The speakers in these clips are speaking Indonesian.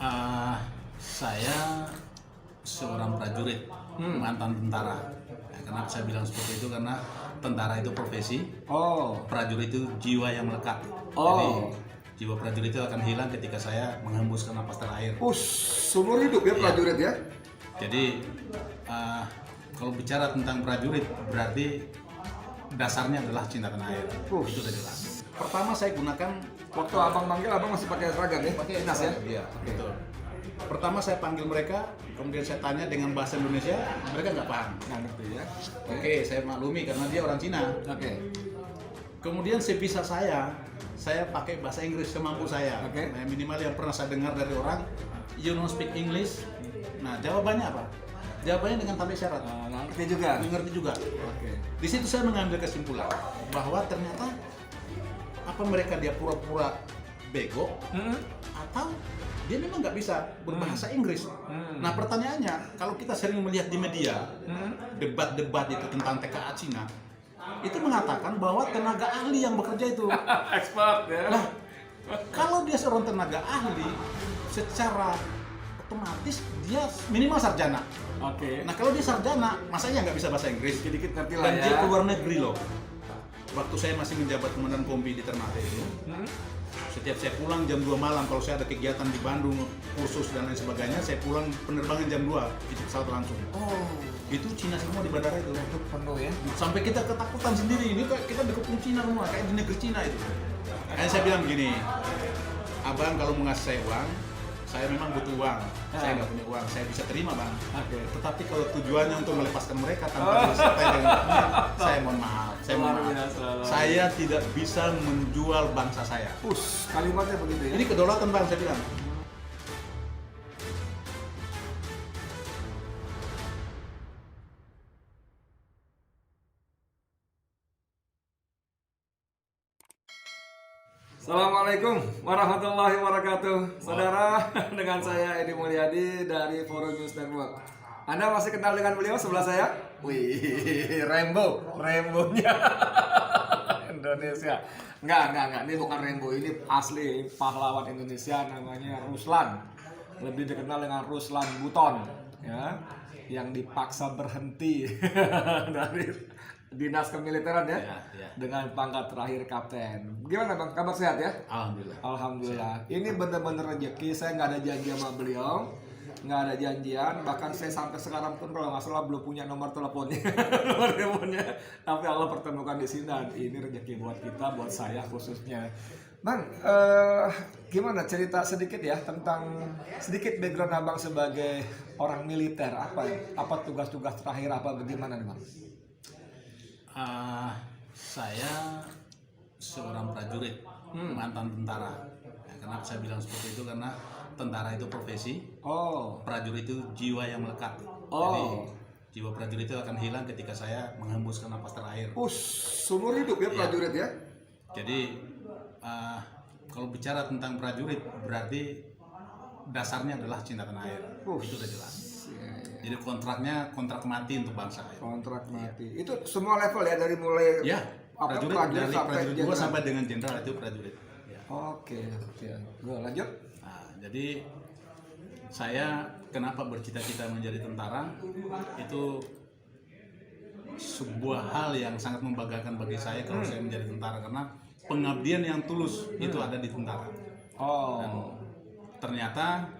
Ah, saya seorang prajurit, mantan tentara. Ya, kenapa saya bilang seperti itu? Karena tentara itu profesi, Oh, prajurit itu jiwa yang melekat. Jadi jiwa prajurit itu akan hilang ketika saya menghembuskan napas terakhir. seumur hidup ya prajurit ya? Jadi ah, kalau bicara tentang prajurit berarti dasarnya adalah cinta tanah air. Itu udah jelas. Pertama saya gunakan Waktu abang manggil, abang masih pakai seragam ya? pakai Dinas ya? Iya, betul. Pertama saya panggil mereka, kemudian saya tanya dengan bahasa Indonesia, mereka nggak paham. Nggak ngerti ya? Oke, saya maklumi karena dia orang Cina. Oke. Kemudian sebisa saya pakai bahasa Inggris semampu saya. Oke. Nah, minimal yang pernah saya dengar dari orang, you don't speak English. Nah, jawabannya apa? Jawabannya dengan tanda syarat. Nggak ngerti juga? Mengerti juga. Oke. Di situ saya mengambil kesimpulan bahwa ternyata apa mereka dia pura-pura bego atau dia memang nggak bisa berbahasa Inggris. Nah pertanyaannya, kalau kita sering melihat di media debat-debat itu tentang TKA Cina, itu mengatakan bahwa tenaga ahli yang bekerja itu. Expert ya? Nah, kalau dia seorang tenaga ahli, secara otomatis dia minimal sarjana. Oke. Nah kalau dia sarjana, masanya nggak bisa bahasa Inggris? Dikit-dikit ngerti lah Dan ya? dia keluar negeri loh. Waktu saya masih menjabat komandan kompi di Ternate itu, setiap saya pulang jam 2 malam, kalau saya ada kegiatan di Bandung, kursus dan lain sebagainya, saya pulang penerbangan jam 2, itu pesawat langsung. Itu Cina semua di bandara itu. Itu penuh ya? Sampai kita ketakutan sendiri, ini kayak kita dikepung Cina semua, kayak di negeri Cina itu. Makanya saya bilang begini, abang kalau mau ngasih saya uang, saya memang butuh uang, saya nggak punya uang, saya bisa terima bang. Oke. Tetapi kalau tujuannya untuk melepaskan mereka tanpa disertai dengan saya mohon maaf, Luar biasa. saya tidak bisa menjual bangsa saya. Kalimatnya begitu ya? Ini kedaulatan bang, saya bilang. Assalamualaikum warahmatullahi wabarakatuh. Saudara, dengan saya Edi Mulyadi dari Forum News Network. Anda masih kenal dengan beliau sebelah saya? Wih, Rainbow-nya Indonesia. Enggak. Ini bukan Rainbow, ini asli pahlawan Indonesia namanya Ruslan. Lebih dikenal dengan Ruslan Buton, ya, yang dipaksa berhenti dari dinas kemiliteran ya, Ya. dengan pangkat terakhir kapten. Gimana bang? Kabar sehat ya? Alhamdulillah. Alhamdulillah. Ini bener-bener rezeki. Saya nggak ada janji sama beliau, nggak ada janjian. Bahkan saya sampai sekarang pun kalau nggak salah belum punya nomor teleponnya, nomor teleponnya. Tapi Allah pertemukan di sini dan ini rezeki buat kita, buat saya khususnya. Bang, gimana cerita sedikit ya tentang sedikit background abang sebagai orang militer? Apa tugas-tugas terakhir apa bagaimana nih bang? Saya seorang prajurit, mantan tentara. Ya, kenapa saya bilang seperti itu? Karena tentara itu profesi, prajurit itu jiwa yang melekat. Jadi jiwa prajurit itu akan hilang ketika saya menghembuskan napas terakhir. Seumur hidup ya prajurit ya? Jadi kalau bicara tentang prajurit berarti dasarnya adalah cinta tanah air. Itu udah jelas. Jadi kontraknya kontrak mati untuk bangsa. Kontrak mati. Itu semua level ya dari mulai prajurit dari prajurit 2 sampai dengan jenderal itu prajurit. Ya. Oke. Gue lanjut. Nah, jadi saya kenapa bercita-cita menjadi tentara itu sebuah hal yang sangat membanggakan bagi saya kalau saya menjadi tentara karena pengabdian yang tulus itu ada di tentara. Dan ternyata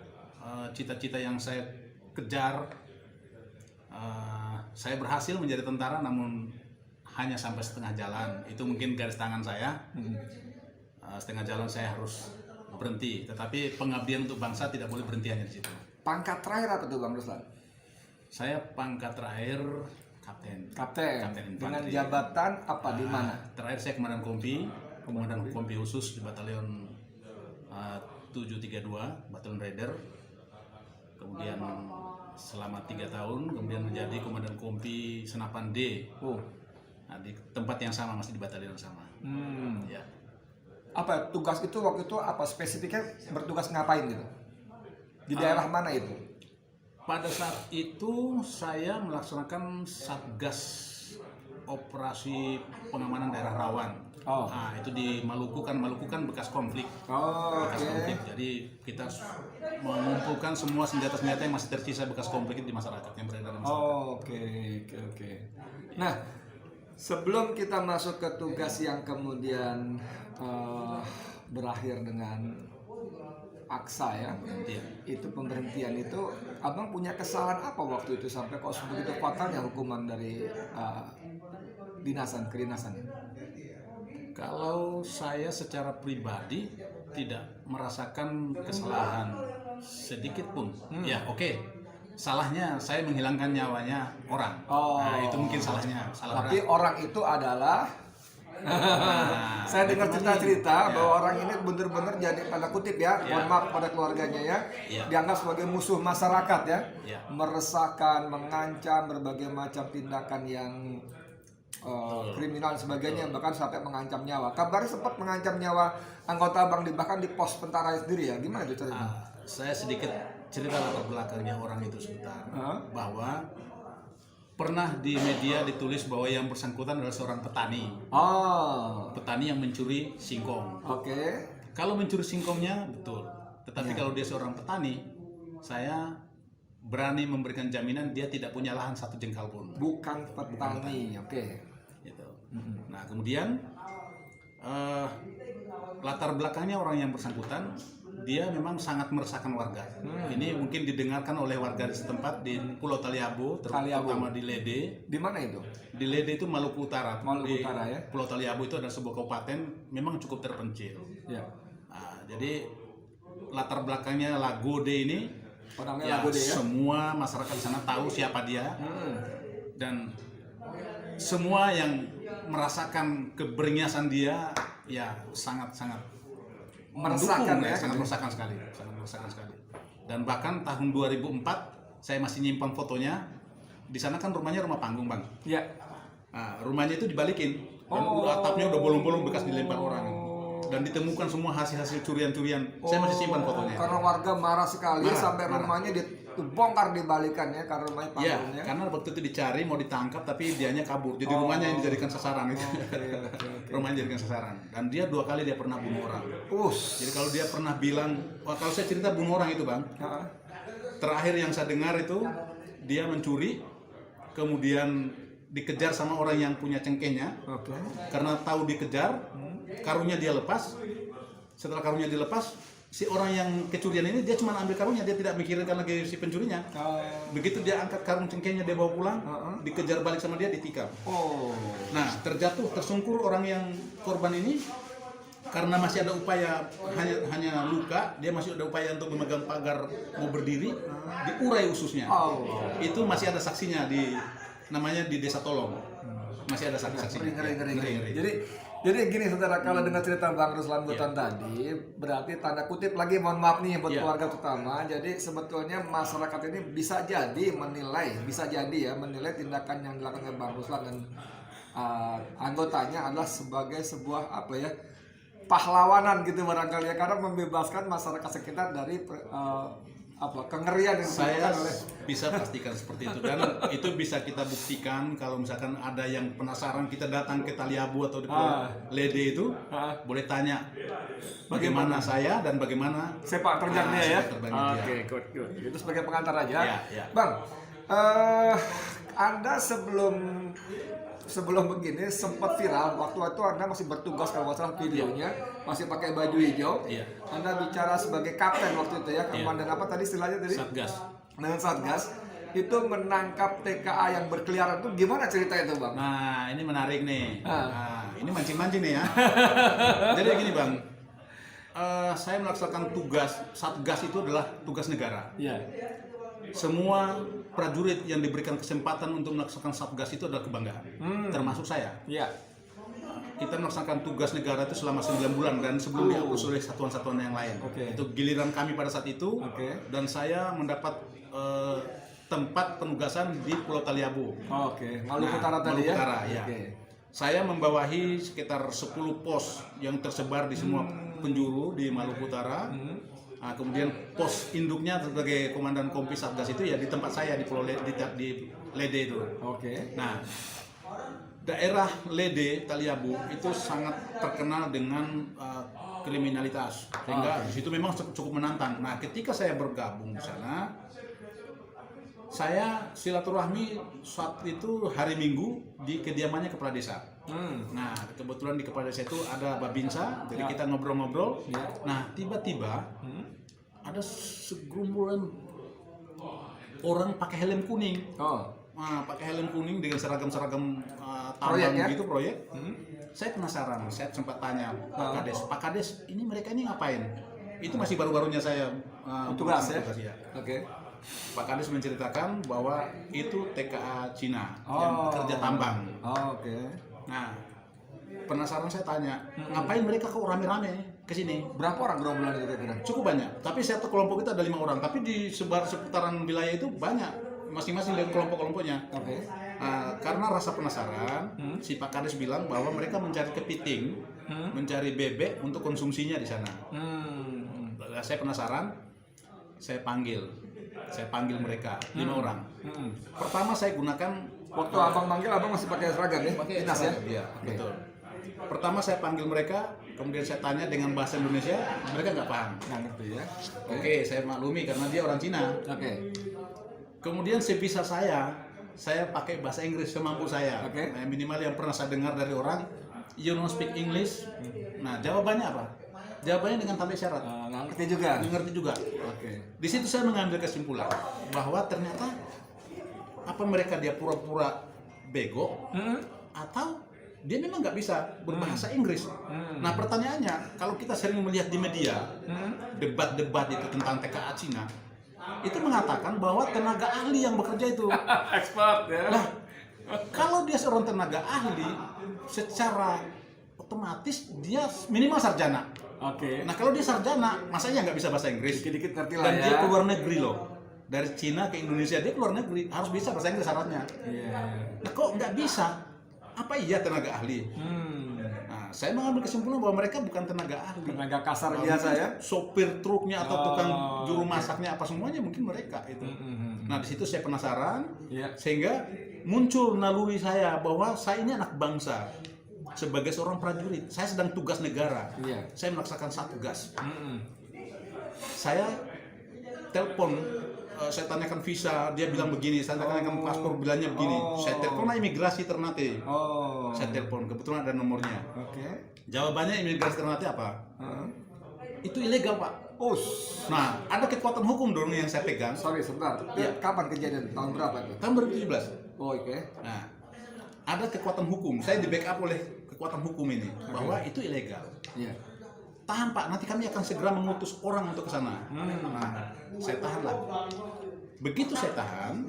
cita-cita yang saya kejar, saya berhasil menjadi tentara namun hanya sampai setengah jalan. Itu mungkin garis tangan saya. Setengah jalan saya harus berhenti. Tetapi pengabdian untuk bangsa tidak boleh berhenti hanya di situ. Pangkat terakhir apa tuh Bang Ruslan? Saya pangkat terakhir kapten. Kapten. Dengan infanteri. jabatan apa di mana? Terakhir saya komandan kompi khusus di batalion 732, batalion Raider. Kemudian selama 3 tahun, kemudian menjadi komandan kompi Senapan D. Nah, di tempat yang sama, masih di batalion yang sama. Ya. Apa tugas itu waktu itu apa spesifiknya bertugas ngapain gitu? Di daerah mana itu? Pada saat itu saya melaksanakan Satgas Operasi Pengamanan Daerah Rawan. Oh. Nah, itu di Maluku kan bekas konflik. Oh, Bekas oke. konflik. Jadi kita mengumpulkan semua senjata-senjata yang masih tersisa bekas konflik itu di masyarakat yang beredar di masyarakat. Oh, oke. Nah, sebelum kita masuk ke tugas yang kemudian berakhir dengan Aksa ya, Iya. itu pemberhentian itu, abang punya kesalahan apa waktu itu sampai kok begitu fatalnya hukuman dari kedinasan? Kalau saya secara pribadi tidak merasakan kesalahan sedikit pun. Ya, oke. Salahnya saya menghilangkan nyawanya orang. Oh. Nah, itu mungkin salahnya. Salah Tapi berat. orang itu adalah Nah, saya dengar itu cerita-cerita tadi. bahwa orang ini benar-benar jadi tanda kutip ya, mohon maaf pada keluarganya ya, dianggap sebagai musuh masyarakat ya, meresahkan, mengancam berbagai macam tindakan yang kriminal dan sebagainya, bahkan sampai mengancam nyawa. Kabarnya sempat mengancam nyawa anggota abang bahkan di pos tentara sendiri ya, gimana itu ceritanya? Saya sedikit cerita latar belakangnya orang itu sebentar. Bahwa pernah di media ditulis bahwa yang bersangkutan adalah seorang petani. Oh, Petani yang mencuri singkong. oke. Kalau mencuri singkongnya betul. Tetapi kalau dia seorang petani, saya berani memberikan jaminan dia tidak punya lahan satu jengkal pun. Bukan petani, oke. Gitu. Nah, kemudian latar belakangnya orang yang bersangkutan, dia memang sangat meresahkan warga. Ini mungkin didengarkan oleh warga di setempat di Pulau Taliabu, terutama di Lede. Di mana itu? Di Lede itu Maluku Utara. Maluku Di Utara ya. Pulau Taliabu itu ada sebuah kabupaten memang cukup terpencil. Ya. Nah, jadi latar belakangnya Lagode ini, Orangnya Lagode ya. semua masyarakat di sana tahu siapa dia, dan semua yang merasakan keberingyasan dia, ya sangat Meresahkan mendukung, ya. sangat meresahkan sekali. Dan bahkan tahun 2004 saya masih nyimpan fotonya. Di sana kan rumahnya rumah panggung, Bang. Ya. Nah, rumahnya itu dibalikin. Dan atapnya udah bolong-bolong bekas dilempar orang. Dan ditemukan semua hasil-hasil curian-curian. Saya masih simpan fotonya. Karena warga marah sekali sampai marah. rumahnya dibongkar dibalikan ya karena rumahnya Iya, panggungnya. karena waktu itu dicari mau ditangkap tapi dianya kabur. Jadi rumahnya yang dijadikan sasaran itu. Rumahnya dijadikan sasaran. Dan dia 2 kali dia pernah bunuh orang. Jadi kalau dia pernah bilang, wah kalau saya cerita bunuh orang itu, Bang. Terakhir yang saya dengar itu dia mencuri, kemudian dikejar sama orang yang punya cengkehnya. Karena tahu dikejar, karungnya dia lepas. Setelah karungnya dilepas, si orang yang kecurian ini dia cuma ambil karungnya, dia tidak mikirkan lagi si pencurinya. Begitu dia angkat karung cengkehnya, dia bawa pulang, dikejar balik sama dia, ditikam. Nah, tersungkur orang yang korban ini karena masih ada upaya, hanya luka, dia masih ada upaya untuk memegang pagar mau berdiri, diurai ususnya. Itu masih ada saksinya namanya di Desa Tolong. Masih ada saksi-saksinya. Ngeri. Jadi gini saudara, kalau dengar cerita Bang Ruslan Buton tadi, berarti tanda kutip lagi, mohon maaf nih buat keluarga terutama. Jadi sebetulnya masyarakat ini bisa jadi menilai tindakan yang dilakukan oleh Bang Ruslan dan anggotanya adalah sebagai sebuah pahlawanan gitu barangkali ya, karena membebaskan masyarakat sekitar dari kengerian yang saya ditimbulkan oleh bisa pastikan seperti itu, dan itu bisa kita buktikan. Kalau misalkan ada yang penasaran, kita datang ke Taliabu atau di Pulau Lede itu, boleh tanya bagaimana saya dan bagaimana sepak terjang dia ya. Oke, good. Itu sebagai pengantar aja. Ya. Bang, Anda sebelum begini sempat viral waktu itu Anda masih bertugas, kalau nggak salah videonya masih pakai baju hijau. Anda bicara sebagai kapten waktu itu ya, komandan apa tadi istilahnya tadi? Satgas. Dengan Satgas itu menangkap TKA yang berkeliaran, itu gimana cerita itu, Bang? Nah, ini menarik nih. Nah, ini mancing-mancing nih ya. Jadi gini, Bang. Saya melaksanakan tugas Satgas, itu adalah tugas negara. Semua prajurit yang diberikan kesempatan untuk melaksanakan Satgas itu adalah kebanggaan, termasuk saya. Kita melaksanakan tugas negara itu selama 9 bulan dan sebelum dihapus oleh satuan-satuan yang lain. Itu giliran kami pada saat itu, dan saya mendapat tempat penugasan di Pulau Taliabu. Maluku Utara tadi ya. Saya membawahi sekitar 10 pos yang tersebar di semua penjuru di Maluku Utara. Nah, kemudian pos induknya sebagai komandan kompi Satgas itu ya di tempat saya di Pulau di Lede itu. Nah, daerah Lede Taliabu itu sangat terkenal dengan kriminalitas, sehingga di situ memang cukup menantang. Nah, ketika saya bergabung di sana, saya silaturahmi saat itu hari Minggu di kediamannya kepala desa. Nah, kebetulan di kepala desa itu ada Babinsa, jadi kita ngobrol-ngobrol. Nah, tiba-tiba ada segerombolan orang pakai helm kuning. Nah, pakai helm kuning dengan seragam-seragam tambang gitu proyek. Saya penasaran, saya sempat tanya Pak Kades, ini mereka ini ngapain? Itu masih baru-barunya saya tugas ya. Oke. Pak Kades menceritakan bahwa itu TKA Cina yang bekerja tambang. Oke. Nah, penasaran saya tanya, ngapain mereka kok rame-rame ke sini? Berapa orang gerombolan itu kira-kira? Cukup banyak. Tapi satu kelompok itu ada 5 orang. Tapi di seputaran wilayah itu banyak, masing-masing dari kelompok-kelompoknya. Oke. Karena rasa penasaran, si Pak Kades bilang bahwa mereka mencari kepiting, mencari bebek untuk konsumsinya di sana. Saya penasaran, saya panggil mereka 5 orang. Pertama saya gunakan, Waktu abang manggil, abang masih pakai seragam ya? pakai Dinas ya? Iya, betul. Pertama saya panggil mereka, kemudian saya tanya dengan bahasa Indonesia, mereka nggak paham. Nggak ngerti ya? Oke, saya maklumi karena dia orang Cina. Oke. Kemudian sebisa saya pakai bahasa Inggris semampu saya. Oke. Nah, minimal yang pernah saya dengar dari orang, you don't speak English. Nah, jawabannya apa? Jawabannya dengan tanda isyarat. Nggak ngerti juga? Ngerti juga. Oke. Di situ saya mengambil kesimpulan bahwa ternyata apa mereka dia pura-pura bego atau dia memang nggak bisa berbahasa Inggris. Nah, pertanyaannya, kalau kita sering melihat di media debat-debat itu tentang TKA Cina, itu mengatakan bahwa tenaga ahli yang bekerja itu. Expert ya? Nah, kalau dia seorang tenaga ahli, secara otomatis dia minimal sarjana. Oke. Nah, kalau dia sarjana, masanya nggak bisa bahasa Inggris. Dikit-dikit ngerti lah Dan ya. dia keluar negeri loh. Dari Cina ke Indonesia, dia keluar negeri. Harus bisa bahasa Inggris syaratnya. Iya. Nah, kok nggak bisa? Apa iya tenaga ahli? Nah, saya mengambil kesimpulan bahwa mereka bukan tenaga ahli. Tenaga kasar Nah, biasa mungkin ya? Sopir truknya atau tukang juru masaknya apa semuanya mungkin mereka itu. Nah, di situ saya penasaran, Iya. sehingga muncul naluri saya bahwa saya ini anak bangsa. Sebagai seorang prajurit, saya sedang tugas negara. Iya. Saya melaksanakan satu tugas. Saya telepon, saya tanyakan visa, dia bilang begini. Saya tanyakan paspor, bilangnya begini. Saya telepon imigrasi Ternate. Saya telepon, kebetulan ada nomornya. Oke. Jawabannya imigrasi Ternate apa? Itu ilegal, Pak. Nah, ada kekuatan hukum dong yang saya pegang. Sorry, sebentar. Iya. Kapan kejadian? Tahun berapa itu? Tahun 2017. Oke. Nah, ada kekuatan hukum. Saya di backup oleh kekuatan hukum ini bahwa itu ilegal. Iya. Tahan, Pak, nanti kami akan segera mengutus orang untuk ke sana. Nah, saya tahanlah. Begitu saya tahan,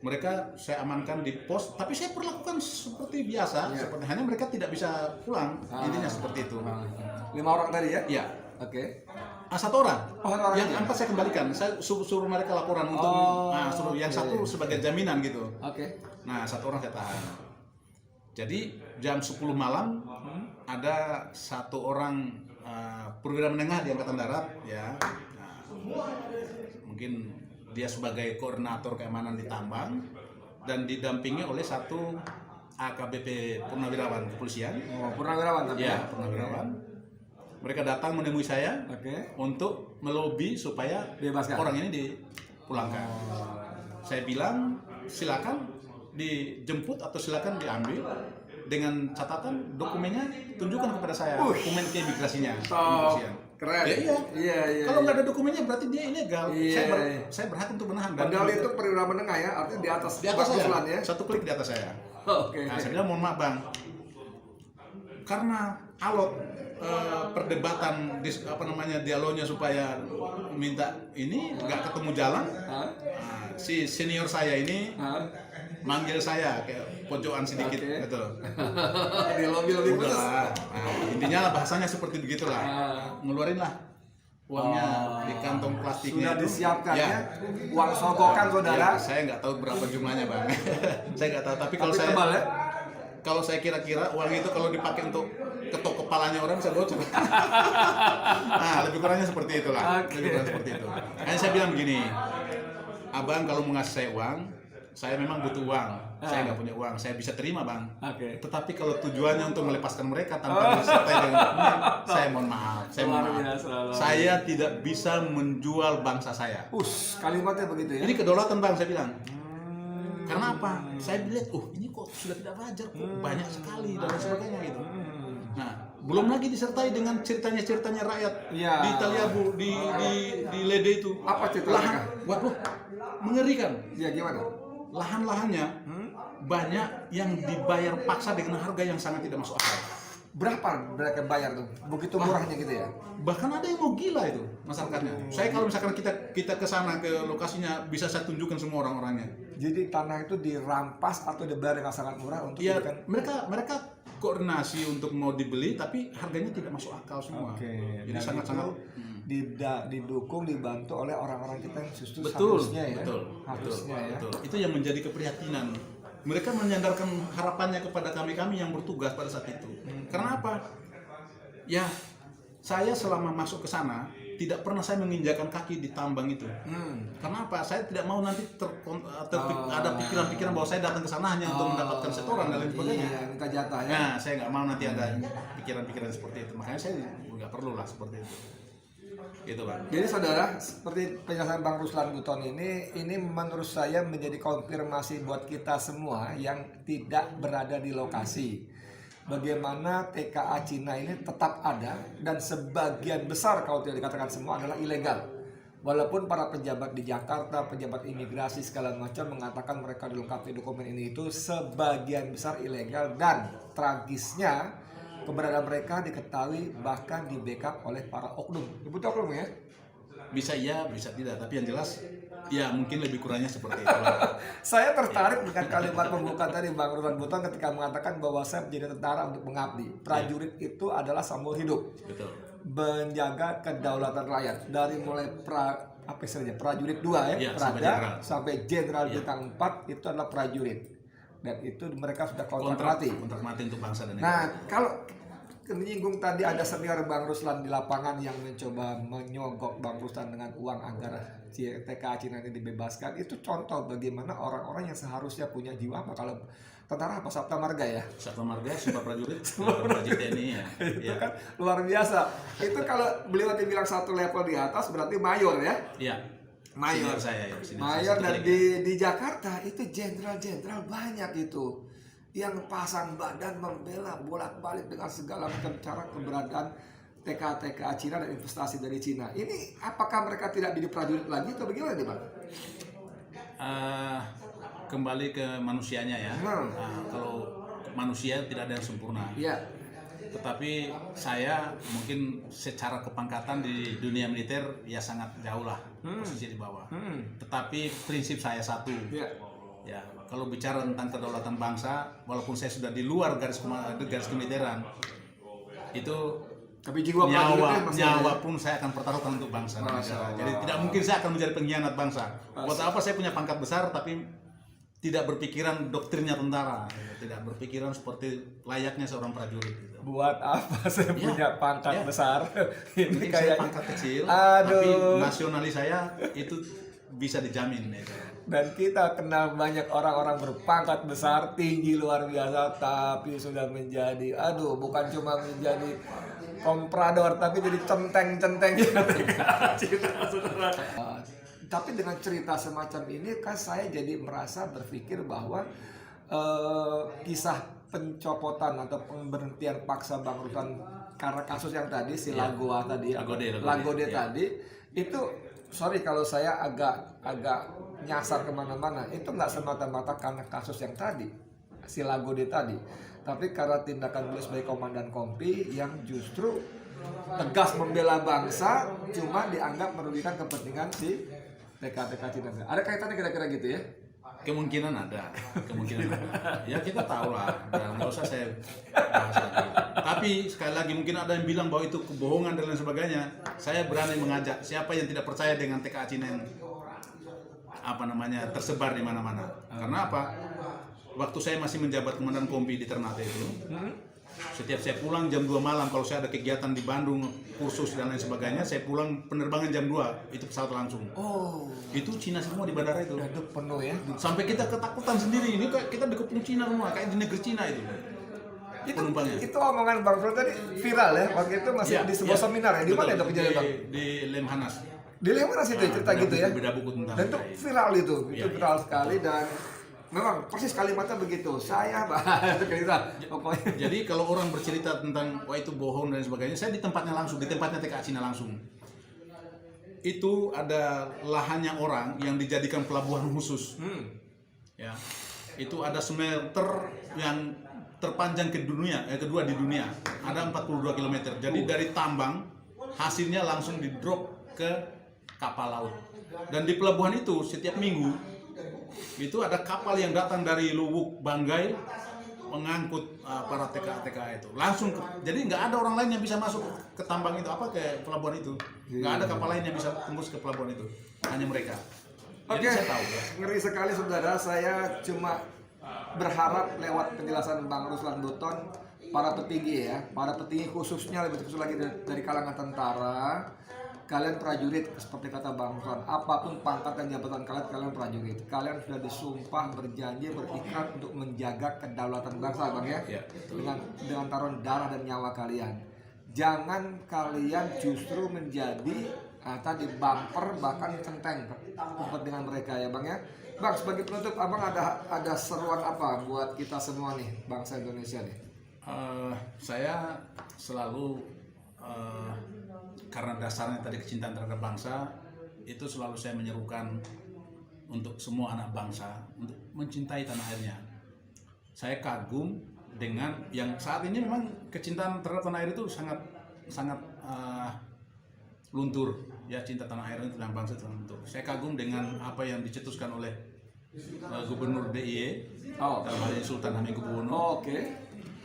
mereka saya amankan di pos, tapi saya perlakukan seperti biasa, seperti hanya mereka tidak bisa pulang. Intinya seperti itu. 5 orang tadi ya? Iya. Oke. Satu orang. Orang Yang aja. 4 saya kembalikan. Saya suruh mereka laporan untuk suruh yang satu sebagai jaminan gitu. Oke. Nah, 1 orang saya tahan. Jadi jam 10 malam ada 1 orang perwira menengah di Angkatan Darat ya. Nah, mungkin dia sebagai koordinator keamanan di tambang dan didampingi oleh 1 AKBP purnawirawan kepolisian. Purnawirawan tapi Ya, purnawirawan. Mereka datang menemui saya Oke. untuk melobi supaya Bebaskan. orang ini dipulangkan. Saya bilang silakan dijemput atau silakan diambil dengan catatan dokumennya tunjukkan kepada saya dokumen keimigrasinya. Keimigrasian. Keren. Ya, iya. Iya. Kalau nggak ada dokumennya berarti dia ilegal. Iya. Saya berhak untuk menahan. Padahal itu perwira menengah ya, artinya di atas di atas saya, usulan ya. 1 klik di atas saya. Oke. Nah, saya bilang mohon maaf bang, karena alot perdebatan dialognya supaya minta ini nggak ketemu jalan. Nah, si senior saya ini manggil saya kayak pojokan sedikit gitu. Di lobby Udah, nah, intinya lah bahasanya seperti begitulah. Ngeluarin lah uangnya di kantong plastiknya. Sudah itu. disiapkan Ya. ya. Uang sogokan saudara. Ya, saya nggak tahu berapa jumlahnya bang. Saya nggak tahu. Tapi kalau Tapi saya tebal ya. kalau saya kira-kira uang itu kalau dipakai untuk ketok kepalanya orang bisa bocor. Nah, lebih kurangnya seperti itulah. Oke. Lebih kurang seperti itu. Hanya saya bilang begini, abang kalau mau ngasih saya uang, saya memang butuh uang. Saya nggak punya uang, saya bisa terima bang. Oke. Tetapi kalau tujuannya untuk melepaskan mereka tanpa disertai dengan dokumen, saya mohon maaf. Saya tidak bisa menjual bangsa saya. Kalimatnya begitu ya. Ini kedaulatan bang, saya bilang. Karena apa? Saya lihat, ini kok sudah tidak wajar, kok banyak sekali dan lain sebagainya gitu. Nah, belum lagi disertai dengan ceritanya rakyat di Taliabu, di Lede itu. Apa cerita lahan? Waduh, mengerikan. Ya gimana? Lahan-lahannya banyak yang dibayar paksa dengan harga yang sangat tidak masuk akal. Berapa mereka bayar tuh? Begitu murahnya gitu ya? Bahkan ada yang mau gila itu masyarakatnya. Saya kalau misalkan kita ke sana ke lokasinya bisa saya tunjukkan semua orang-orangnya. Jadi tanah itu dirampas atau dibayar dengan sangat murah untuk Iya, mereka koordinasi untuk mau dibeli tapi harganya tidak masuk akal semua. Jadi sangat-sangat didukung, dibantu oleh orang-orang kita yang justru betul, harusnya ya. Harusnya ya. Itu yang menjadi keprihatinan. Mereka menyandarkan harapannya kepada kami yang bertugas pada saat itu. Karena apa? Ya, saya selama masuk ke sana tidak pernah saya menginjakan kaki di tambang itu. Karena apa? Saya tidak mau nanti ada pikiran-pikiran bahwa saya datang ke sana hanya untuk mendapatkan setoran dan lain sebagainya. Iya, minta jatah ya. Nah, saya nggak mau nanti ada pikiran-pikiran seperti itu. Makanya saya nggak perlu lah seperti itu. Gitu Bang. Jadi saudara, seperti penjelasan Bang Ruslan Buton ini menurut saya menjadi konfirmasi buat kita semua yang tidak berada di lokasi. Bagaimana TKA Cina ini tetap ada dan sebagian besar kalau tidak dikatakan semua adalah ilegal. Walaupun para pejabat di Jakarta, pejabat imigrasi segala macam mengatakan mereka dilengkapi dokumen ini itu, sebagian besar ilegal dan tragisnya keberadaan mereka diketahui bahkan di backup oleh para oknum. Betul oknum ya? Bisa iya, bisa tidak. Tapi yang jelas, ya mungkin lebih kurangnya seperti itu. Saya tertarik dengan kalimat pembukaan tadi Bang Ruslan Buton ketika mengatakan bahwa saya menjadi tentara untuk mengabdi. Prajurit itu adalah sambal hidup. Betul. Menjaga kedaulatan rakyat dari mulai prajurit 2 ya, Prada sampai jenderal bintang 4 itu adalah prajurit. Dan itu mereka sudah kontrak mati untuk bangsa dan negara. Nah, kalau menyinggung tadi ada senior Bang Ruslan di lapangan yang mencoba menyogok Bang Ruslan dengan uang agar TKA Cina ini dibebaskan, itu contoh bagaimana orang-orang yang seharusnya punya jiwa apa kalau tentara apa Sabta Marga ya? Sabta Marga, Sumpah Prajurit, prajurit TNI ya. Itu kan luar biasa. Itu kalau beliau dibilang satu level di atas berarti mayor ya? Iya. Mayor saya ya. Mayor dan di Jakarta itu jenderal-jenderal banyak itu yang pasang badan membela bolak-balik dengan segala macam cara keberadaan TKA Cina dan investasi dari Cina. Ini apakah mereka tidak jadi prajurit lagi atau bagaimana nih Bang? Kembali ke manusianya ya. Kalau manusia tidak ada yang sempurna. Iya. Tetapi saya mungkin secara kepangkatan di dunia militer ya sangat jauh lah posisi di bawah. Tetapi prinsip saya satu. Ya, kalau bicara tentang kedaulatan bangsa, walaupun saya sudah di luar garis kemiliteran, itu tapi jiwa nyawa pun saya akan pertaruhkan untuk bangsa dan negara. Jadi tidak mungkin saya akan menjadi pengkhianat bangsa. Buat apa saya punya pangkat besar tapi tidak berpikiran doktrinnya tentara, tidak berpikiran seperti layaknya seorang prajurit. Gitu. Buat apa saya punya pangkat besar? Ini kayak pangkat kecil, tapi nasionalis saya itu bisa dijamin. Gitu. Dan kita kenal banyak orang-orang berpangkat besar, tinggi luar biasa, tapi sudah menjadi, bukan cuma menjadi komprador, tapi jadi centeng-centeng. Tapi dengan cerita semacam ini kan saya jadi merasa berpikir bahwa kisah pencopotan atau pemberhentian paksa Bang Ruslan karena kasus yang tadi si Lagoa tadi, Lagode tadi itu, sorry kalau saya agak nyasar kemana-mana, itu nggak semata-mata karena kasus yang tadi si Lagode tadi, tapi karena tindakan beliau sebagai komandan kompi yang justru tegas membela bangsa, cuma dianggap merugikan kepentingan si TKA Cina. Ada kaitannya kira-kira gitu ya? Kemungkinan ada. Ya kita tahu lah, nggak usah saya bahas lagi. Tapi sekali lagi mungkin ada yang bilang bahwa itu kebohongan dan lain sebagainya. Saya berani mengajak siapa yang tidak percaya dengan TKA Cina yang tersebar di mana-mana. Karena apa? Waktu saya masih menjabat komandan kompi di Ternate itu, Setiap saya pulang jam 2 malam, kalau saya ada kegiatan di Bandung, kursus dan lain sebagainya, saya pulang penerbangan jam 2, itu pesawat langsung. Oh, Itu Cina semua di bandara itu. itu penuh ya. Sampai kita ketakutan sendiri, ini kayak kita dikepung Cina semua, kayak di negeri Cina itu. Penumpangnya. Itu omongan Bang Fred tadi viral ya, waktu itu masih Iya, di sebuah iya. seminar ya. Di mana Betul, itu kejadian Bang? Di Lemhanas. Di Lemhanas itu cerita gitu ya. Beda buku tentang Dan itu viral itu Iya, viral sekali dan memang persis kalimatnya begitu. Saya bahas cerita pokoknya. Jadi kalau orang bercerita tentang wah itu bohong dan sebagainya, saya di tempatnya langsung, di tempatnya TKA Cina langsung. Itu ada lahannya orang yang dijadikan pelabuhan khusus. Ya. Itu ada smelter yang terpanjang kedua di dunia. Ada 42 km. Jadi dari tambang hasilnya langsung di drop ke kapal laut. Dan di pelabuhan itu setiap minggu itu ada kapal yang datang dari Luwuk, Banggai mengangkut para TKA itu langsung jadi nggak ada orang lain yang bisa masuk ke tambang itu ke pelabuhan itu, nggak ada kapal lain yang bisa tembus ke pelabuhan itu, hanya mereka. Jadi Oke, saya tahu ya. ngeri sekali saudara. Saya cuma berharap lewat penjelasan Bang Ruslan Buton, para petinggi ya, para petinggi khususnya lebih khusus lagi dari kalangan tentara, kalian prajurit seperti kata Bang Ruslan, apapun pangkat dan jabatan kalian, kalian prajurit. Kalian sudah disumpah, berjanji, berikrar untuk menjaga kedaulatan bangsa, Bang ya, Ya, dengan taruhan darah dan nyawa kalian. Jangan kalian justru menjadi tadi bumper bahkan centeng dengan mereka ya Bang ya. Bang, sebagai penutup Abang ada seruan apa buat kita semua nih bangsa Indonesia nih? Saya selalu karena dasarnya tadi kecintaan terhadap bangsa, itu selalu saya menyerukan untuk semua anak bangsa untuk mencintai tanah airnya. Saya kagum dengan yang saat ini memang kecintaan terhadap tanah air itu sangat luntur ya, cinta tanah air itu dan bangsa itu luntur. Saya kagum dengan apa yang dicetuskan oleh Gubernur DIY dalam hal ini Sultan Hamengkubuwono.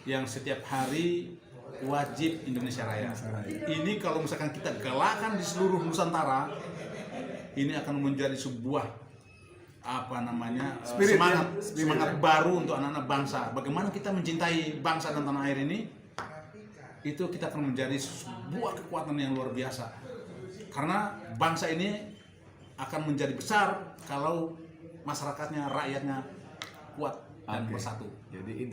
Yang setiap hari wajib Indonesia Raya. Ini kalau misalkan kita galakan di seluruh Nusantara, ini akan menjadi sebuah semangat baru untuk anak-anak bangsa. Bagaimana kita mencintai bangsa dan tanah air ini, itu kita akan menjadi sebuah kekuatan yang luar biasa. Karena bangsa ini akan menjadi besar kalau masyarakatnya, rakyatnya kuat dan bersatu. Jadi